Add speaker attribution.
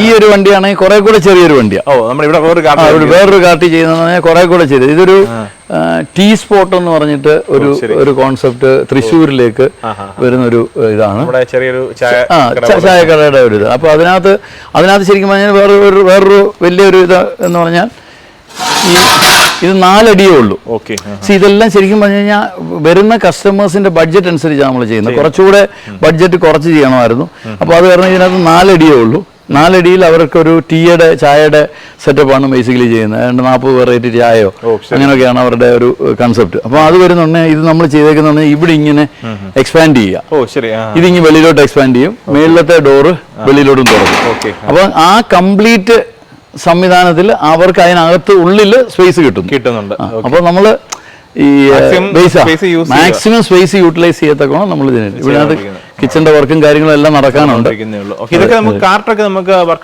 Speaker 1: ഈ ഒരു വണ്ടിയാണെങ്കിൽ കുറെ കൂടെ ചെറിയൊരു വണ്ടിയാണ്. വേറൊരു കാർട്ടി ചെയ്യുന്ന കുറെ കൂടെ ചെയ്ത് ഇതൊരു ടീ സ്പോട്ട് എന്ന് പറഞ്ഞിട്ട് ഒരു കോൺസെപ്റ്റ് തൃശ്ശൂരിലേക്ക് വരുന്ന ഒരു ഇതാണ്, ചായക്കടയുടെ ഒരു ഇത്. അപ്പൊ അതിനകത്ത് ശരിക്കും പറഞ്ഞാൽ വേറൊരു വലിയൊരു ഇത് എന്ന് പറഞ്ഞാൽ ഇത് 4 അടിയേ ഉള്ളൂ. ഇതെല്ലാം ശരിക്കും പറഞ്ഞു കഴിഞ്ഞാൽ വരുന്ന കസ്റ്റമേഴ്സിന്റെ ബഡ്ജറ്റ് അനുസരിച്ചാണ് നമ്മൾ ചെയ്യുന്നത്. കുറച്ചുകൂടെ ബഡ്ജറ്റ് കുറച്ച് ചെയ്യണമായിരുന്നു. അപ്പോൾ അത് കാരണം ഇതിനകത്ത് 4 അടിയേ ഉള്ളൂ. 4 അടിയിൽ അവർക്കൊരു ടീയുടെ ചായയുടെ സെറ്റപ്പാണ് ബേസിക്കലി ചെയ്യുന്നത്. 40 വെറൈറ്റി ചായയോ അങ്ങനെയൊക്കെയാണ് അവരുടെ ഒരു കൺസെപ്റ്റ്. അപ്പോൾ അത് വരുന്നുണ്ടെങ്കിൽ ഇത് നമ്മൾ ചെയ്തേക്കുന്നുണ്ടെങ്കിൽ ഇവിടെ ഇങ്ങനെ എക്സ്പാൻഡ് ചെയ്യുക. ഇതിങ്ങനെ വെളിയിലോട്ട് എക്സ്പാൻഡ് ചെയ്യും, മേളിലത്തെ ഡോറ് വെളിയിലോട്ടും തുറക്കും. അപ്പോൾ ആ കംപ്ലീറ്റ് സംവിധാനത്തിൽ അവർക്ക് അതിനകത്ത് ഉള്ളിൽ സ്പേസ് കിട്ടുന്നുണ്ട്. അപ്പോൾ നമ്മൾ ഈ മാക്സിമം സ്പേസ് യൂട്ടിലൈസ് ചെയ്യത്തക്കണം നമ്മൾ ഇതിനകത്ത്. ഇതിനകത്ത് കിച്ചന്റെ വർക്കും കാര്യങ്ങളും എല്ലാം നടക്കാനുണ്ട്.
Speaker 2: ഇതൊക്കെ നമുക്ക് കാർട്ടൊക്കെ നമുക്ക്